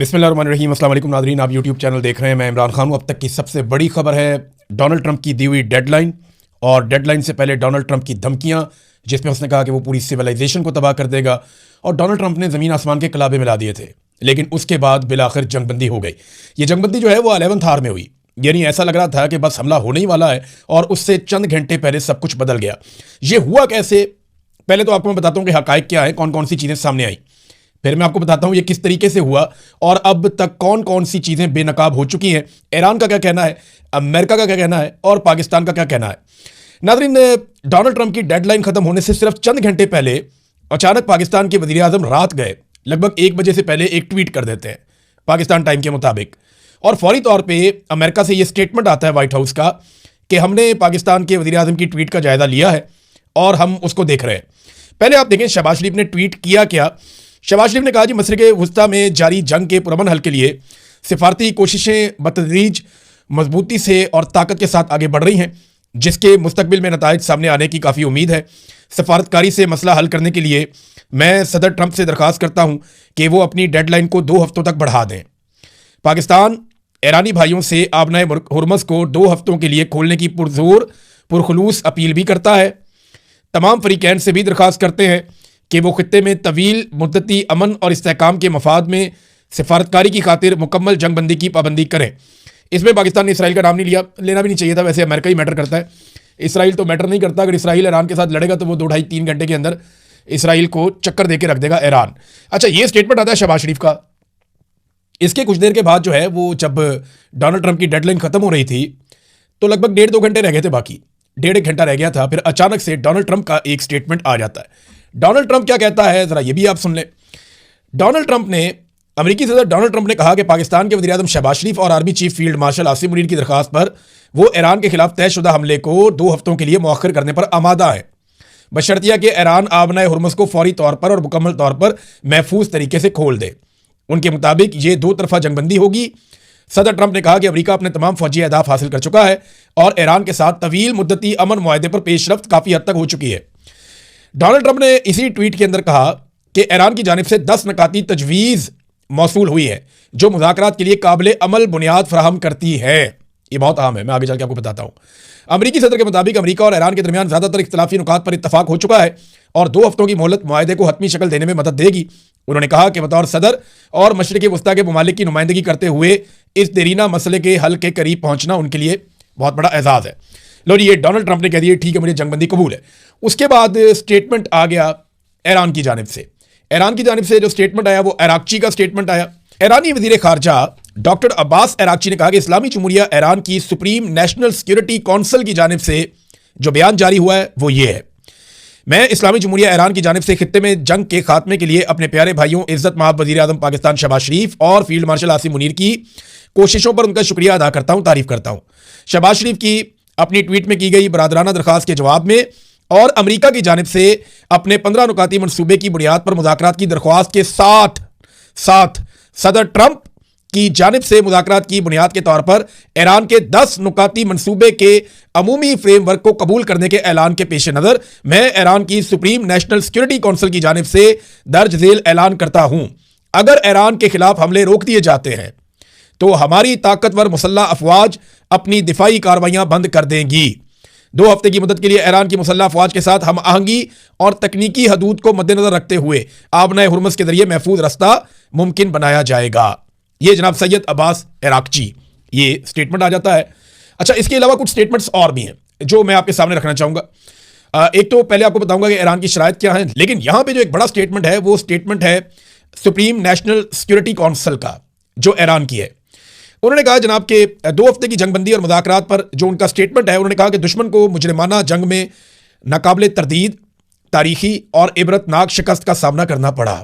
बिस्मिल्लाहिर्रहमानिर्रहीम। अस्सलाम वालेकुम नाज़रीन, आप यूट्यूब चैनल देख रहे हैं। मैं इमरान खान हूँ। अब तक की सबसे बड़ी खबर है डोनाल्ड ट्रंप की दी हुई डेडलाइन और डेडलाइन से पहले डोनाल्ड ट्रंप की धमकियाँ, जिसमें उसने कहा कि वो पूरी सिविलाइजेशन को तबाह कर देगा। और डोनाल्ड ट्रंप ने ज़मीन आसमान के कलाबे मिला दिए थे, लेकिन उसके बाद बिलाखिर जंगबंदी हो गई। ये जंगबंदी जो है वो 11th आवर में हुई, यानी ऐसा लग रहा था कि बस हमला होने ही वाला है और उससे चंद घंटे पहले सब कुछ बदल गया। ये हुआ कैसे? पहले तो आपको मैं बताता हूँ कि हकायक क्या है, कौन कौन सी चीज़ें सामने आई। फिर मैं आपको बताता हूं ये किस तरीके से हुआ और अब तक कौन कौन सी चीजें बेनकाब हो चुकी हैं। ईरान का क्या कहना है, अमेरिका का क्या कहना है और पाकिस्तान का क्या कहना है। नाज़रीन, डोनाल्ड ट्रंप की डेडलाइन खत्म होने से सिर्फ चंद घंटे पहले अचानक पाकिस्तान के वजीर आजम रात गए लगभग 1 बजे से पहले एक ट्वीट कर देते हैं पाकिस्तान टाइम के मुताबिक, और फौरी तौर पर अमेरिका से यह स्टेटमेंट आता है व्हाइट हाउस का कि हमने पाकिस्तान के वजीर आजम की ट्वीट का जायजा लिया है और हम उसको देख रहे हैं। पहले आप देखें शहबाज शरीफ ने ट्वीट किया क्या। शहबाज शरीफ ने कहा जी, मशरिक़ वुस्ता में जारी जंग के पुरअमन हल के लिए सिफारती कोशिशें बतदरीज मजबूती से और ताकत के साथ आगे बढ़ रही हैं, जिसके मुस्तकबिल में नताइज सामने आने की काफ़ी उम्मीद है। सफारतकारी से मसला हल करने के लिए मैं सदर ट्रंप से दरख्वास्त करता हूं कि वो अपनी डेडलाइन को 2 हफ्तों तक बढ़ा दें। पाकिस्तान ईरानी भाइयों से आबनाए हुर्मस को 2 हफ्तों के लिए खोलने की पुरजोर पुरखलूस अपील भी करता है। तमाम फरीकैन से भी दरख्वास्त करते हैं कि वो खित्ते में तवील मुद्दती अमन और इस्तेहकाम के मफाद में सिफारतकारी की खातिर मुकम्मल जंगबंदी की पाबंदी करें। इसमें पाकिस्तान ने इसराइल का नाम नहीं लिया, लेना भी नहीं चाहिए था। वैसे अमेरिका ही मैटर करता है, इसराइल तो मैटर नहीं करता। अगर इसराइल ईरान के साथ लड़ेगा तो वो 2 ढाई 3 घंटे के अंदर इसराइल को चक्कर दे के रख देगा ईरान। अच्छा, ये स्टेटमेंट आता है शहबाज शरीफ का। इसके कुछ देर के बाद जो है वो जब डोनाल्ड ट्रंप की डेडलाइन खत्म हो रही थी तो लगभग 1.5-2 घंटे रह गए थे, बाकी 1.5 घंटा रह गया था। फिर अचानक से डोनाल्ड ट्रंप का एक स्टेटमेंट आ जाता है। डोनाल्ड ट्रंप क्या कहता है, जरा ये भी आप सुन लें। डोनाल्ड ट्रंप ने अमेरिकी सदर डोनाल्ड ट्रंप ने कहा कि पाकिस्तान के वज़ीर आज़म शहबाज शरीफ और army chief field marshal Asim Munir की दरखास्त पर वो ईरान के खिलाफ तयशुदा हमले को 2 हफ्तों के लिए मौखर करने पर आमादा है, बशर्तिया कि ईरान आबनाए हुर्मस को फौरी तौर पर और मुकम्मल तौर पर महफूज तरीके से खोल दे। उनके मुताबिक ये 2 तरफा जंगबंदी होगी। सदर ट्रंप ने कहा कि अमेरिका अपने तमाम फौजी अहदाफ हासिल कर चुका है और ईरान के साथ तवील मुद्दती अमन मुआहदे पर पेशरफ्त काफ़ी हद तक हो चुकी है। डोनाल्ड ट्रंप ने इसी ट्वीट के अंदर कहा कि ईरान की जानिब से 10 नकाती तजवीज़ मौसूल हुई है जो मुज़ाकरात के लिए काबिल अमल बुनियाद फराहम करती है। ये बहुत अहम है, मैं आगे चल के आपको बताता हूँ। अमेरिकी सदर के मुताबिक अमेरिका और ईरान के दरमियान ज़्यादातर इख्तलाफी नुकात पर इत्तफाक हो चुका है और 2 हफ्तों की मोहलत मुआहदे को हतमी शक्ल देने में मदद देगी। उन्होंने कहा कि बतौर सदर और मशरिक़ वुस्ता के ममालिक की नुमाइंदगी करते हुए इस देरीना मसले के हल के करीब पहुंचना उनके लिए बहुत बड़ा एजाज़ है। लो जी, ये डोनाल्ड ट्रंप ने कह दिया ठीक है, मुझे जंगबंदी कबूल है। उसके बाद स्टेटमेंट आ गया ईरान की जानिब से। ईरान की जानिब से जो स्टेटमेंट आया वो इराक़ची का स्टेटमेंट आया। ईरानी वज़ीर ख़ारजा डॉक्टर अब्बास इराक़ची ने कहा कि इस्लामी जमहूरिया ईरान की सुप्रीम नेशनल सिक्योरिटी काउंसिल की जानिब से जो बयान जारी हुआ है वो ये है, मैं इस्लामी जमहूरिया ईरान की जानिब से खित्ते में जंग के खात्मे के लिए अपने प्यारे भाइयों इज़्ज़त माब वज़ीर आज़म पाकिस्तान शहबाज शरीफ और फील्ड मार्शल आसिम मुनीर की कोशिशों पर उनका शुक्रिया अदा करता हूँ, तारीफ़ करता हूँ। शहबाज शरीफ की अपनी ट्वीट में की गई बरादराना दरख्वास्त के जवाब में और अमेरिका की जानिब से अपने 15 नुकाती मनसूबे की बुनियाद पर मुज़ाकरात की दरख्वास्त के साथ सदर ट्रंप की जानिब से मुज़ाकरात की बुनियाद के तौर पर ईरान के 10 नुकाती मनसूबे के अमूमी फ्रेमवर्क को कबूल करने के ऐलान के पेश नज़र मैं ईरान की सुप्रीम नेशनल सिक्योरिटी काउंसिल की जानिब से दर्ज झेल ऐलान करता हूँ, अगर ईरान के खिलाफ हमले रोक दिए जाते हैं तो हमारी ताकतवर मुसल्लह अफवाज अपनी दिफाई कार्रवाइयाँ बंद कर देंगी। 2 हफ्ते की मदद के लिए ईरान की मुसल्लह अफवाज के साथ हम आहंगी और तकनीकी हदूद को मद्देनजर रखते हुए आबनाए हुर्मस के जरिए महफूज रास्ता मुमकिन बनाया जाएगा। ये जनाब सैयद अब्बास इराक़ची ये स्टेटमेंट आ जाता है। अच्छा, इसके अलावा कुछ स्टेटमेंट्स और भी हैं जो मैं आपके सामने रखना चाहूँगा। एक तो पहले आपको बताऊँगा कि ईरान की शराइत क्या है, लेकिन यहाँ पे जो एक बड़ा स्टेटमेंट है वो स्टेटमेंट है सुप्रीम नेशनल सिक्योरिटी काउंसिल का जो ईरान की है। उन्होंने कहा जनाब के 2 हफ्ते की जंगबंदी और मुज़ाकरात पर जो उनका स्टेटमेंट है, उन्होंने कहा कि दुश्मन को मुजरिमाना जंग में नाकाबिल तरदीद तारीखी और इबरतनाक शिकस्त का सामना करना पड़ा।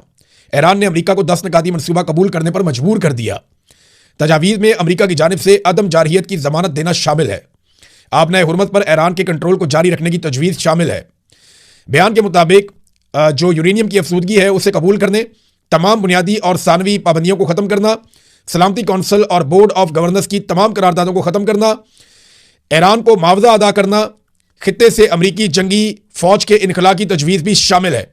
ईरान ने अमेरिका को 10 नकाती मनसूबा कबूल करने पर मजबूर कर दिया। तजावीज़ में अमेरिका की जानिब से अदम जारहियत की ज़मानत देना शामिल है। आबनाए हुर्मत पर ईरान के कंट्रोल को जारी रखने की तजवीज़ शामिल है। बयान के मुताबिक जो यूरेनियम की अफसूदगी है उसे कबूल करने, तमाम बुनियादी और सानवी पाबंदियों को ख़त्म करना, सलामती कौंसिल और बोर्ड ऑफ गवर्नर्स की तमाम करारदादों को ख़त्म करना, ईरान को मुआवजा अदा करना, खित्ते से अमरीकी जंगी फ़ौज के इनखला की तजवीज़ भी शामिल है।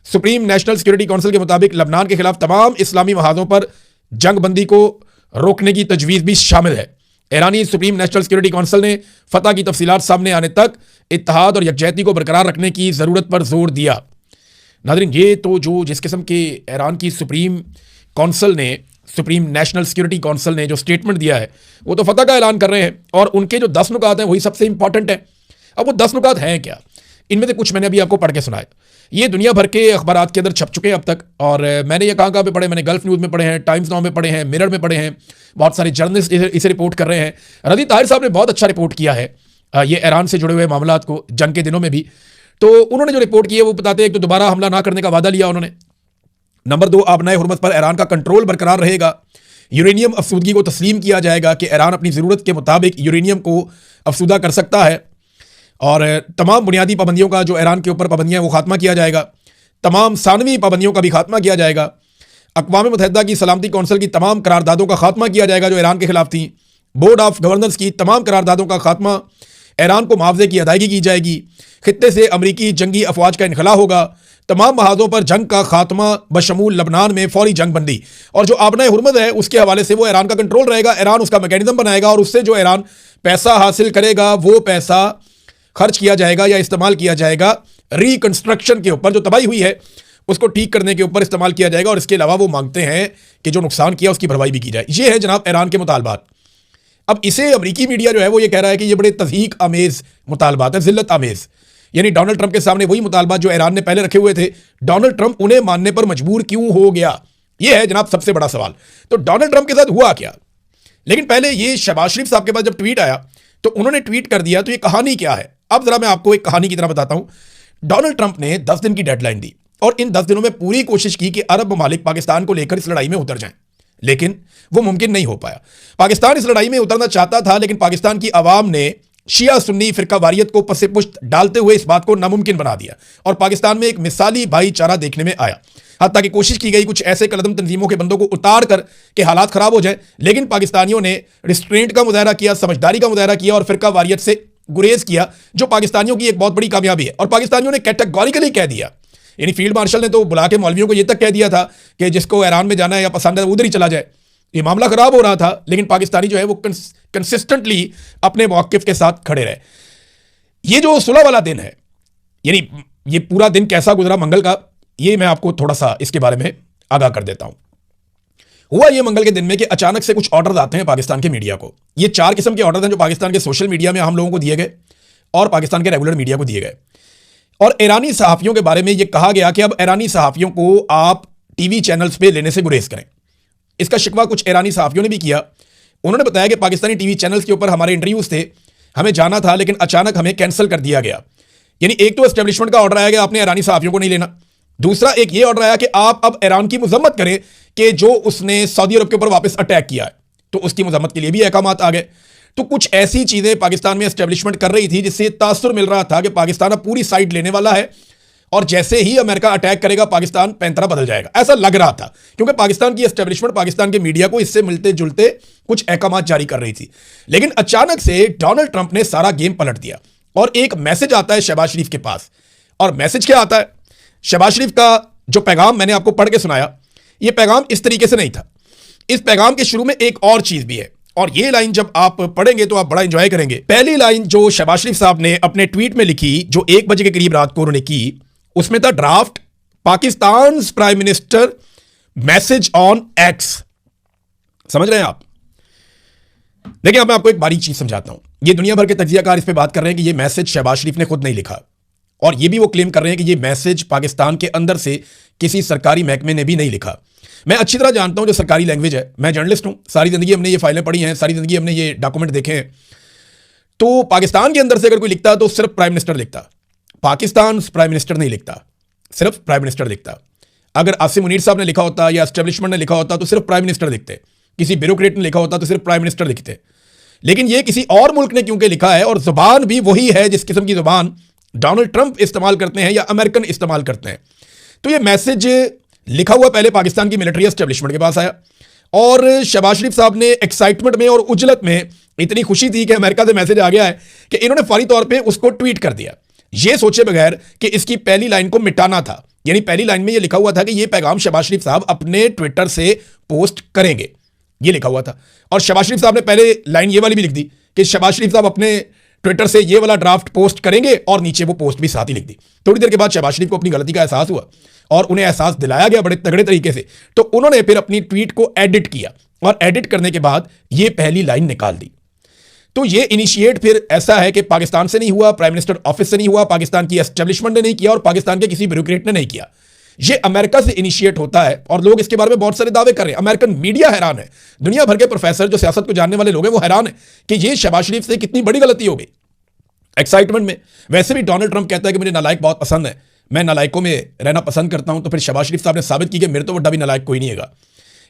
सुप्रीम नेशनल सिक्योरिटी काउंसिल के मुताबिक लबनान के खिलाफ तमाम इस्लामी महाजों पर जंगबंदी को रोकने की तजवीज़ भी शामिल है। ईरानी सुप्रीम नेशनल सिक्योरिटी काउंसिल ने फतह की तफसीलात सामने आने तक इत्तेहाद और यकजहती को बरकरार रखने की ज़रूरत पर जोर दिया। नाज़रीन, ये तो जो जिस किस्म के ईरान की सुप्रीम काउंसिल ने, सुप्रीम नेशनल सिक्योरिटी काउंसिल ने जो स्टेटमेंट दिया है, वो तो फतह का ऐलान कर रहे हैं और उनके जो 10 नुकात हैं वही सबसे इंपॉर्टेंट है। अब वो 10 नुकात हैं क्या? इनमें से कुछ मैंने अभी आपको पढ़ के सुनाए। ये दुनिया भर के अखबारात के अंदर छप चुके हैं अब तक, और मैंने ये कहाँ पे पढ़े? मैंने गल्फ न्यूज़ में पढ़े हैं, टाइम्स नाउ में पढ़े हैं, मिरर में पढ़े हैं। बहुत सारे जर्नलिस्ट इसे रिपोर्ट कर रहे हैं। रज़ी ताहिर साहब ने बहुत अच्छा रिपोर्ट किया है ये ईरान से जुड़े हुए मामलात को, जंग के दिनों में भी। तो उन्होंने जो रिपोर्ट की है वो बताते हैं कि तो दोबारा हमला ना करने का वादा लिया उन्होंने। नंबर 2, आबनाए हुर्मत पर ईरान का कंट्रोल बरकरार रहेगा। यूरेनियम अफसूदगी को तस्लीम किया जाएगा कि ईरान अपनी ज़रूरत के मुताबिक यूरेनियम को अफसूदा कर सकता है, और तमाम बुनियादी पाबंदियों का जो ईरान के ऊपर पाबंदियाँ वो खात्मा किया जाएगा। तमाम सानवी पाबंदियों का भी खात्मा किया जाएगा। अक़वाम मुत्तहिदा की सलामती कौंसिल की तमाम करारदादों का खात्मा किया जाएगा जो ईरान के खिलाफ थी। बोर्ड ऑफ गवर्नर्स की तमाम करारदादों का खात्मा, ईरान को मुआवजे की अदायगी की जाएगी। खित्ते से अमरीकी जंगी अफवाज का इनखला होगा। तमाम महाजों पर जंग का खात्मा बशमूल लबनान में फौरी जंग बंदी, और जो आबनाए हुर्मत है उसके हवाले से वो ईरान का कंट्रोल रहेगा। ईरान उसका मैकेनिज्म बनाएगा और उससे जो ईरान पैसा हासिल करेगा वो पैसा खर्च किया जाएगा या इस्तेमाल किया जाएगा रिकंस्ट्रक्शन के ऊपर। जो तबाही हुई है उसको ठीक करने के ऊपर इस्तेमाल किया जाएगा। और इसके अलावा वो मांगते हैं कि जो नुकसान किया उसकी भरपाई भी की जाए। ये है जनाब ईरान के मुतालबात। अब इसे अमरीकी मीडिया जो है वो ये कह रहा है कि ये बड़े तज़हीक आमेज़ मुतालबात है, ज़िल्लत आमेज़। यानी डोनाल्ड ट्रंप के सामने वही मुतालबात जो ईरान ने पहले रखे हुए थे, डोनाल्ड ट्रंप उन्हें मानने पर मजबूर क्यों हो गया? ये है जनाब सबसे बड़ा सवाल। तो डोनाल्ड ट्रंप के साथ हुआ क्या? लेकिन पहले ये शहबाज शरीफ साहब के पास जब ट्वीट आया तो उन्होंने ट्वीट कर दिया, तो ये कहानी क्या है? अब जरा मैं आपको एक कहानी की तरह बताता हूं। डोनाल्ड ट्रंप ने 10 दिन की डेडलाइन दी और इन 10 दिनों में पूरी कोशिश की कि अरब ममालिक पाकिस्तान को लेकर इस लड़ाई में उतर जाएं, लेकिन वो मुमकिन नहीं हो पाया। पाकिस्तान इस लड़ाई में उतरना चाहता था, लेकिन पाकिस्तान की आवाम ने शिया सुन्नी फिरका वारियत को पसे पुश्त डालते हुए इस बात को नामुमकिन बना दिया और पाकिस्तान में एक मिसाली भाईचारा देखने में आया। हत्ता कि कोशिश की गई कुछ ऐसे कलदम तंजीमों के बंदों को उतार कर के हालात खराब हो जाए, लेकिन पाकिस्तानियों ने रिस्ट्रेंट का मुजाहरा किया, समझदारी का मुजाहरा किया और फिरका वारियत से गुरेज किया, जो पाकिस्तानियों की एक बहुत बड़ी कामयाबी है। और पाकिस्तानियों ने कैटेगोरिकली कह दिया, यानी फील्ड मार्शल ने तो बुला के मौलवियों को यह तक कह दिया था कि जिसको ईरान में जाना है या पसंद है उधर ही चला जाए। ये मामला खराब हो रहा था, लेकिन पाकिस्तानी जो है वो कंसिस्टेंटली अपने मौक़िफ़ के साथ खड़े रहे। ये जो सुलह वाला दिन है, यानी ये पूरा दिन कैसा गुजरा मंगल का, ये मैं आपको थोड़ा सा इसके बारे में आगाह कर देता हूं। हुआ ये मंगल के दिन में कि अचानक से कुछ ऑर्डर आते हैं पाकिस्तान के मीडिया को। ये 4 किस्म के ऑर्डर हैं जो पाकिस्तान के सोशल मीडिया में हम लोगों को दिए गए और पाकिस्तान के रेगुलर मीडिया को दिए गए। और ईरानी सहाफ़ियों के बारे में ये कहा गया कि अब ईरानी सहाफ़ियों को आप टीवी चैनल्स पे लेने से गुरेज करें। इसका शिकवा कुछ ईरानी सहाफ़ियों ने भी किया। उन्होंने बताया कि पाकिस्तानी टीवी चैनल्स के ऊपर हमारे इंटरव्यूज़ थे, हमें जाना था, लेकिन अचानक हमें कैंसिल कर दिया गया। यानी एक तो एस्टेब्लिशमेंट का ऑर्डर आया कि आपने ईरानी सहाफ़ियों को नहीं लेना। दूसरा एक ये ऑर्डर आया कि आप अब ईरान की मजम्मत करें कि जो उसने सऊदी अरब के ऊपर वापस अटैक किया है, तो उसकी मजम्मत के लिए भी अहकाम आ गए। तो कुछ ऐसी चीज़ें पाकिस्तान में एस्टेब्लिशमेंट कर रही थी जिससे तासुर मिल रहा था कि पाकिस्तान अब पूरी साइड लेने वाला है और जैसे ही अमेरिका अटैक करेगा पाकिस्तान पैंतरा बदल जाएगा, ऐसा लग रहा था। क्योंकि पाकिस्तान की एस्टेब्लिशमेंट पाकिस्तान के मीडिया को इससे मिलते जुलते कुछ अहकाम जारी कर रही थी। लेकिन अचानक से डोनाल्ड ट्रंप ने सारा गेम पलट दिया और एक मैसेज आता है शहबाज शरीफ के पास। और मैसेज क्या आता है? शहबाज शरीफ का जो पैगाम मैंने आपको पढ़ के सुनाया, यह पैगाम इस तरीके से नहीं था। इस पैगाम के शुरू में एक और चीज भी है और ये लाइन जब आप पढ़ेंगे तो आप बड़ा एंजॉय करेंगे। पहली लाइन जो शहबाज शरीफ साहब ने अपने ट्वीट में लिखी, जो 1 बजे के करीब रात को उन्होंने की, उसमें था draft Pakistan prime minister message on x. समझ रहे हैं आप? देखिए, अब मैं आपको एक बारीक चीज समझाता हूं। ये दुनिया भर के तज्जियाकार इस पे बात कर रहे हैं कि ये मैसेज शहबाज शरीफ ने खुद नहीं लिखा, और ये भी वो क्लेम कर रहे हैं कि ये मैसेज पाकिस्तान के अंदर से किसी सरकारी महकमे ने भी नहीं लिखा। मैं अच्छी तरह जानता हूं जो सरकारी लैंग्वेज है, मैं जर्नलिस्ट हूं, सारी जिंदगी हमने ये फाइलें पढ़ी हैं, सारी जिंदगी हमने ये डॉक्यूमेंट देखे हैं। तो पाकिस्तान के अंदर से अगर कोई लिखता तो सिर्फ प्राइम मिनिस्टर लिखता, पाकिस्तान प्राइम मिनिस्टर नहीं लिखता, सिर्फ प्राइम मिनिस्टर लिखता। अगर आसिम मुनीर साहब ने लिखा होता या एस्टेब्लिशमेंट ने लिखा होता तो सिर्फ प्राइम मिनिस्टर लिखते, किसी ब्यूरोक्रेट ने लिखा होता तो सिर्फ प्राइम मिनिस्टर लिखते। लेकिन ये किसी और मुल्क ने क्योंकि लिखा है, और जुबान भी वही है जिस किस्म की जुबान डोनाल्ड ट्रंप इस्तेमाल करते हैं या अमेरिकन इस्तेमाल करते हैं, तो ये मैसेज लिखा हुआ पहले पाकिस्तान की मिलिट्री एस्टेब्लिशमेंट के पास आया और शहबाज शरीफ साहब ने एक्साइटमेंट में और उजलत में, इतनी खुशी थी कि अमेरिका से मैसेज आ गया है, कि इन्होंने फौरी तौर पे उसको ट्वीट कर दिया, ये सोचे बगैर कि इसकी पहली लाइन को मिटाना था। यानी पहली लाइन में ये लिखा हुआ था कि ये पैगाम शहबाज शरीफ साहब अपने ट्विटर से पोस्ट करेंगे, ये लिखा हुआ था। और शहबाज शरीफ साहब ने पहले लाइन ये वाली भी लिख दी कि शहबाज शरीफ साहब अपने ट्विटर से ये वाला ड्राफ्ट पोस्ट करेंगे, और नीचे वो पोस्ट भी साथ ही लिख दी। थोड़ी देर के बाद शहबाज शरीफ को अपनी गलती का एहसास हुआ और उन्हें एहसास दिलाया गया बड़े तगड़े तरीके से, तो उन्होंने फिर अपनी ट्वीट को एडिट किया और एडिट करने के बाद ये पहली लाइन निकाल दी। तो ये इनिशिएट फिर ऐसा है कि पाकिस्तान से नहीं हुआ, प्राइम मिनिस्टर ऑफिस से नहीं हुआ, पाकिस्तान की एस्टेब्लिशमेंट ने नहीं किया और पाकिस्तान के किसी ब्यूरोक्रेट ने नहीं किया। ये अमेरिका से इनिशिएट होता है और लोग इसके बारे में बहुत सारे दावे कर रहे हैं। अमेरिकन मीडिया हैरान है, दुनिया भर के प्रोफेसर जो सियासत को जानने वाले लोग हैं वो हैरान है कि ये शहबाज शरीफ से कितनी बड़ी गलती हो गई एक्साइटमेंट में। वैसे भी डोनाल्ड ट्रंप कहता है कि मुझे नालायक बहुत पसंद है, मैं नालायकों में रहना पसंद करता हूं, तो फिर शहबाज शरीफ साहब ने साबित की कि मेरे तो बड़ा भी नालायक कोई नहीं है।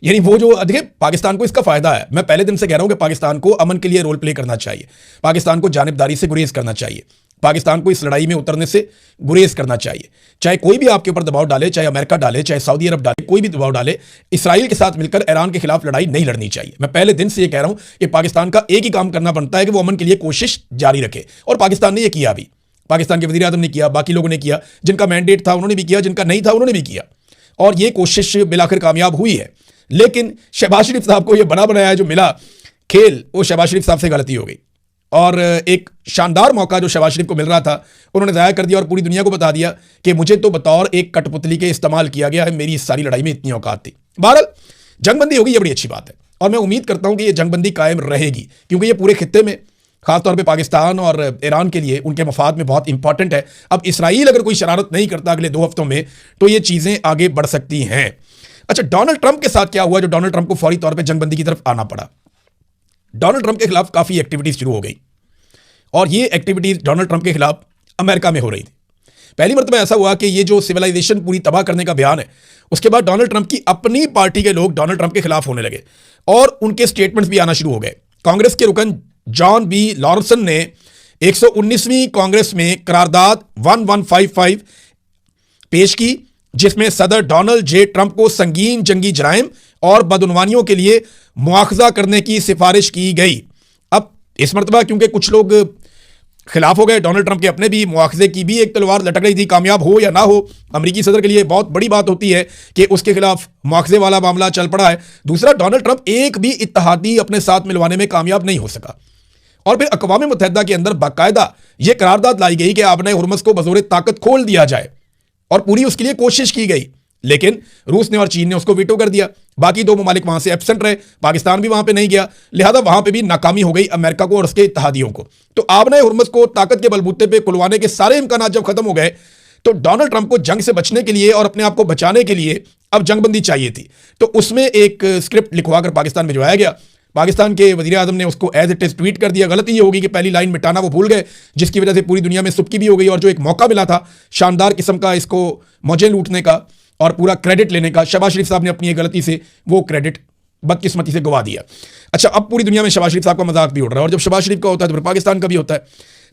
यानी वो जो देखिए पाकिस्तान को इसका फायदा है। मैं पहले दिन से कह रहा हूं कि पाकिस्तान को अमन के लिए रोल प्ले करना चाहिए, पाकिस्तान को जानिबदारी से गुरेज करना चाहिए, पाकिस्तान को इस लड़ाई में उतरने से गुरेज करना चाहिए। चाहे कोई भी आपके ऊपर दबाव डाले, चाहे अमेरिका डाले, चाहे सऊदी अरब डाले, कोई भी दबाव डाले, इसराइल के साथ मिलकर ईरान के खिलाफ लड़ाई नहीं लड़नी चाहिए। मैं पहले दिन से ये कह रहा हूं कि पाकिस्तान का एक ही काम करना बनता है कि वो अमन के लिए कोशिश जारी रखे, और पाकिस्तान ने यह किया। भी पाकिस्तान के वज़ीर आज़म ने किया, बाकी लोगों ने किया, जिनका मैंडेट था उन्होंने भी किया, जिनका नहीं था उन्होंने भी किया, और ये कोशिश बिलाखिर कामयाब हुई है। लेकिन शहबाज शरीफ साहब को यह बना बनाया जो मिला खेल, वो शहबाज शरीफ साहब से गलती हो गई, और एक शानदार मौका जो शहबाज शरीफ को मिल रहा था उन्होंने ज़ाया कर दिया और पूरी दुनिया को बता दिया कि मुझे तो बतौर एक कठपुतली के इस्तेमाल किया गया है, मेरी इस सारी लड़ाई में इतनी औकात थी। बहरहाल जंगबंदी होगी, ये बड़ी अच्छी बात है, और मैं उम्मीद करता हूं कि ये जंगबंदी कायम रहेगी, क्योंकि ये पूरे खित्ते में खासतौर पे पाकिस्तान और ईरान के लिए उनके मफाद में बहुत इंपॉर्टेंट है। अब इसराइल अगर कोई शरारत नहीं करता अगले 2 हफ्तों में तो ये चीज़ें आगे बढ़ सकती हैं। अच्छा, डोनाल्ड ट्रंप के साथ क्या हुआ जो डोनाल्ड ट्रंप को फौरी तौर पर जंगबंदी की तरफ आना पड़ा? डोनाल्ड ट्रंप के खिलाफ काफ़ी एक्टिविटीज शुरू हो गई, और ये एक्टिविटीज डोनाल्ड ट्रंप के खिलाफ अमेरिका में हो रही थी। पहली मरतबा ऐसा हुआ कि ये जो सिविलाइजेशन पूरी तबाह करने का बयान है, उसके बाद डोनाल्ड ट्रंप की अपनी पार्टी के लोग डोनाल्ड ट्रंप के खिलाफ होने लगे और उनके स्टेटमेंट्स भी आना शुरू हो गए। कांग्रेस के रुकन जॉन बी लॉरेंसन ने 119वीं कांग्रेस में करारदाद 1155 पेश की, जिसमें सदर डोनाल्ड जे ट्रंप को संगीन जंगी जराइम और बदउनवानियों के लिए मुआखजा करने की सिफारिश की गई। अब इस मरतबा क्योंकि कुछ लोग खिलाफ हो गए, डोनाल्ड ट्रंप के अपने भी मुआखजे की भी एक तलवार लटक रही थी, कामयाब हो या ना हो। अमेरिकी सदर के लिए बहुत बड़ी बात होती है कि उसके खिलाफ मुआखजे वाला मामला चल पड़ा है। दूसरा, डोनाल्ड ट्रंप एक भी इत्तेहादी अपने साथ मिलवाने में कामयाब नहीं हो सका, और फिर अक़वाम मुत्तहिदा के अंदर बाकायदा यह करारदाद लाई गई कि आबने हुर्मुज़ को बज़ोर ताकत खोल दिया जाए, और पूरी उसके लिए कोशिश की गई, लेकिन रूस ने और चीन ने उसको वीटो कर दिया। बाकी 2 ममालिक वहां से एब्सेंट रहे, पाकिस्तान भी वहां पे नहीं गया, लिहाजा वहां पे भी नाकामी हो गई अमेरिका को और उसके इत्तेहादियों को। तो आबने हुर्मुज़ को ताकत के बलबूते पे खुलवाने के सारे इम्कान जब खत्म हो गए, तो डोनाल्ड ट्रंप को जंग से बचने के लिए और अपने आप को बचाने के लिए अब जंगबंदी चाहिए थी। तो उसमें एक स्क्रिप्ट लिखवा कर पाकिस्तान भिजवाया गया। पाकिस्तान के वज़ीर आज़म ने उसको एज इट इज़ ट्वीट कर दिया। गलती ये होगी कि पहली लाइन मिटाना वो भूल गए, जिसकी वजह से पूरी दुनिया में सुबकी भी हो गई, और जो एक मौका मिला था शानदार किस्म का इसको मौजें लूटने का और पूरा क्रेडिट लेने का, शहबाज शरीफ साहब ने अपनी गलती से वो क्रेडिट बदकिस्मती से गवा दिया। अच्छा, अब पूरी दुनिया में शहबाज शरीफ साहब का मजाक भी उड़ रहा है, और जब शहबाज शरीफ का होता है तो फिर पाकिस्तान का भी होता है।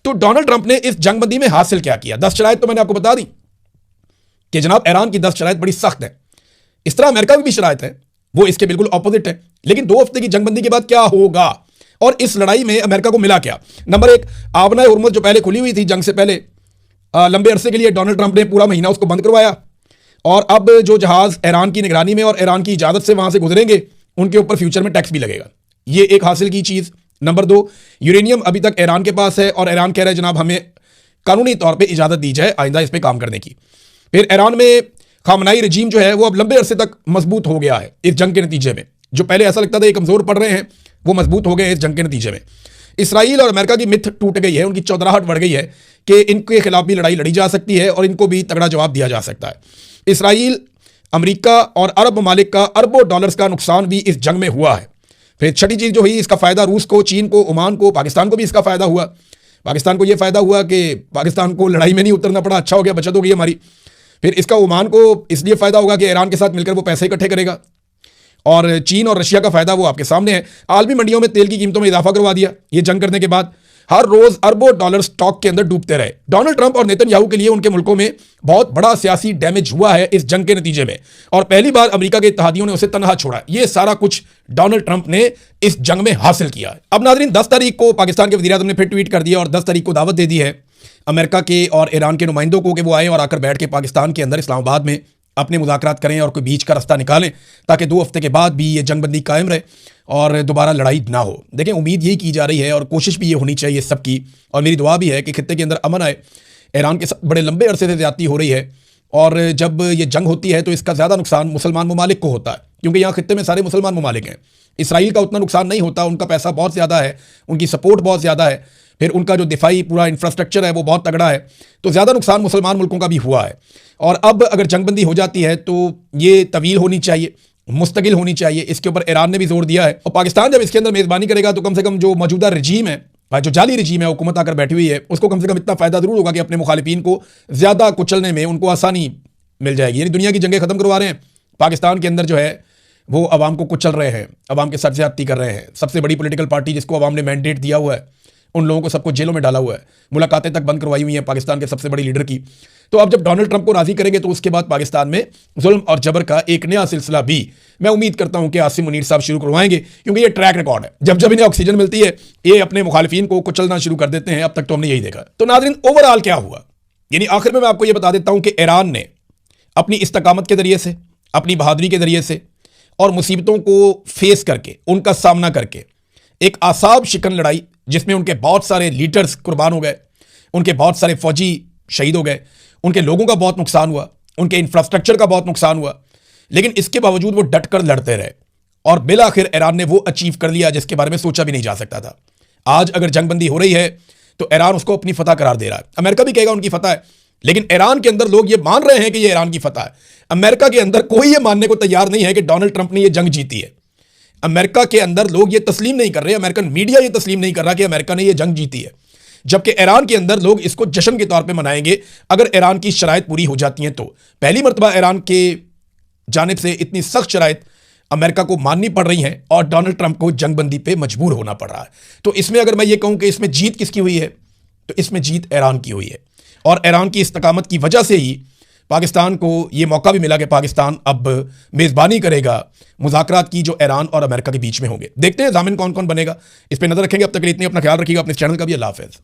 तो डोनाल्ड ट्रंप ने इस जंगबंदी में हासिल क्या किया? 10 शराइत तो मैंने आपको बता दी कि जनाब ईरान की 10 शराइत बड़ी सख्त है। इस तरह अमेरिका की भी शराइत है, वो इसके बिल्कुल ऑपोजिट है। लेकिन 2 हफ्ते की जंगबंदी के बाद क्या होगा, और इस लड़ाई में अमेरिका को मिला क्या? नंबर 1, आबना हुर्मुज़ जो पहले खुली हुई थी जंग से पहले लंबे अरसे के लिए, डोनाल्ड ट्रंप ने पूरा महीना उसको बंद करवाया, और अब जो जहाज ईरान की निगरानी में और ईरान की इजाजत से वहां से गुजरेंगे उनके ऊपर फ्यूचर में टैक्स भी लगेगा। ये एक हासिल की चीज। नंबर 2, यूरेनियम अभी तक ईरान के पास है, और ईरान कह रहा है जनाब हमें कानूनी तौर पर इजाजत दी जाए आइंदा इस पर काम करने की। फिर ईरान में खामनाई रजीम जो है वो अब लंबे अरसे तक मजबूत हो गया है इस जंग के नतीजे में। जो पहले ऐसा लगता था ये कमजोर पड़ रहे हैं, वो मजबूत हो गए इस जंग के नतीजे में। इसराइल और अमेरिका की मिथ टूट गई है, उनकी चौधराहट बढ़ गई है कि इनके खिलाफ भी लड़ाई लड़ी जा सकती है और इनको भी तगड़ा जवाब दिया जा सकता है। इसराइल, अमेरिका और अरब ममालिक का अरबों डॉलर्स का नुकसान भी इस जंग में हुआ है। फिर छठी चीज़ जो हुई, इसका फ़ायदा रूस को, चीन को, ओमान को, पाकिस्तान को भी इसका फ़ायदा हुआ। पाकिस्तान को यह फ़ायदा हुआ कि पाकिस्तान को लड़ाई में नहीं उतरना पड़ा, अच्छा हो गया, बचत हो गई हमारी। फिर इसका ओमान को इसलिए फ़ायदा होगा कि ईरान के साथ मिलकर वो पैसे इकट्ठे करेगा, और चीन और रशिया का फ़ायदा वो आपके सामने है। आलमी मंडियों में तेल की कीमतों में इजाफा करवा दिया ये जंग करने के बाद। हर रोज अरबों डॉलर स्टॉक के अंदर डूबते रहे। डोनाल्ड ट्रंप और नेतन्याहू के लिए उनके मुल्कों में बहुत बड़ा सियासी डैमेज हुआ है इस जंग के नतीजे में, और पहली बार अमेरिका के इत्तेहादियों ने उसे तनहा छोड़ा। ये सारा कुछ डोनाल्ड ट्रंप ने इस जंग में हासिल किया है। अब नाज़रीन, 10 तारीख को पाकिस्तान के वज़ीर आज़म ने फिर ट्वीट कर दिया और 10 तारीख को दावत दे दी है अमेरिका के और ईरान के नुमाइंदों को कि वो आए और आकर बैठ के पाकिस्तान के अंदर इस्लामाबाद में अपने मुज़ाकरात करें और कोई बीच का रास्ता निकालें, ताकि 2 हफ्ते के बाद भी ये जंगबंदी कायम रहे और दोबारा लड़ाई ना हो। देखें, उम्मीद यही की जा रही है और कोशिश भी ये होनी चाहिए सबकी, और मेरी दुआ भी है कि खित्ते के अंदर अमन आए। ईरान के साथ बड़े लंबे अरसे से ज़्यादती हो रही है, और जब ये जंग होती है तो इसका ज़्यादा नुकसान मुसलमान ममालिक को होता है, क्योंकि यहाँ खित्ते में सारे मुसलमान ममालिक हैं। इसराइल का उतना नुकसान नहीं होता, उनका पैसा बहुत ज़्यादा है, उनकी सपोर्ट बहुत ज़्यादा है, फिर उनका जो दिफाई पूरा इंफ्रास्ट्रक्चर है वो बहुत तगड़ा है, तो ज़्यादा नुकसान मुसलमान मुल्कों का भी हुआ है। और अब अगर जंगबंदी हो जाती है तो ये तवील होनी चाहिए, मुस्तकिल होनी चाहिए, इसके ऊपर ईरान ने भी जोर दिया है। और पाकिस्तान जब इसके अंदर मेज़बानी करेगा तो कम से कम जो मौजूदा रजीम है, जो जाली रजीम है, हुकूमत आकर बैठी हुई है, उसको कम से कम इतना फ़ायदा ज़रूर होगा कि अपने मुखालिफिन को ज़्यादा कुचलने में उनको आसानी मिल जाएगी। यानी दुनिया की जंगें ख़त्म करवा रहे हैं, पाकिस्तान के अंदर जो है वो अवाम को कुचल रहे हैं, अवाम के साथ ज़्यादती कर रहे हैं। सबसे बड़ी पॉलिटिकल पार्टी जिसको अवाम ने मैंडेट दिया हुआ है, उन लोगों को सबको जेलों में डाला हुआ है, मुलाकातें तक बंद करवाई हुई हैं पाकिस्तान के सबसे बड़ी लीडर की। तो अब जब डोनाल्ड ट्रंप को राज़ी करेंगे तो उसके बाद पाकिस्तान में जुल्म और जबर का एक नया सिलसिला भी मैं उम्मीद करता हूं कि आसिम मुनीर साहब शुरू करवाएंगे, क्योंकि ये ट्रैक रिकॉर्ड है। जब जब इन्हें ऑक्सीजन मिलती है ये अपने मुखालिफिन को कुचलना शुरू कर देते हैं। अब तक तो हमने यही देखा। तो नाज़रीन, ओवरऑल क्या हुआ, यानी आखिर में मैं आपको ये बता देता हूं कि ईरान ने अपनी इस्तकामत के जरिए से, अपनी बहादुरी के जरिए से और मुसीबतों को फेस करके, उनका सामना करके, एक आसाब शिकन लड़ाई जिसमें उनके बहुत सारे लीडर्स कुर्बान हो गए, उनके बहुत सारे फौजी शहीद हो गए, उनके लोगों का बहुत नुकसान हुआ, उनके इंफ्रास्ट्रक्चर का बहुत नुकसान हुआ, लेकिन इसके बावजूद वो डट कर लड़ते रहे और बिल आखिर ईरान ने वो अचीव कर लिया जिसके बारे में सोचा भी नहीं जा सकता था। आज अगर जंगबंदी हो रही है तो ईरान उसको अपनी फतह करार दे रहा है। अमेरिका भी कहेगा उनकी फतह है, लेकिन ईरान के अंदर लोग ये मान रहे हैं कि ये ईरान की फतह है। अमेरिका के अंदर कोई ये मानने को तैयार नहीं है कि डोनाल्ड ट्रंप ने ये जंग जीती है। अमेरिका के अंदर लोग ये तस्लीम नहीं कर रहे, अमेरिकन मीडिया ये तस्लीम नहीं कर रहा कि अमेरिका ने ये जंग जीती है, जबकि ईरान के अंदर लोग इसको जश्न के तौर पे मनाएंगे अगर ईरान की शराइत पूरी हो जाती हैं। तो पहली मरतबा ईरान के जानिब से इतनी सख्त शराइत अमेरिका को माननी पड़ रही हैं और डोनाल्ड ट्रंप को जंगबंदी पे मजबूर होना पड़ रहा है। तो इसमें अगर मैं ये कहूं कि इसमें जीत किसकी हुई है, तो इसमें जीत ईरान की हुई है। और ईरान की इस्तकामत की वजह से ही पाकिस्तान को ये मौका भी मिला कि पाकिस्तान अब मेज़बानी करेगा मुज़ाकरात की जो ईरान और अमेरिका के बीच में होंगे। देखते हैं ज़ामिन कौन कौन बनेगा, इस पर नज़र रखेंगे। अब तक के लिए इतनी, अपना ख्याल रखिएगा, अपने चैनल का भी। अल्लाह हाफ़िज़।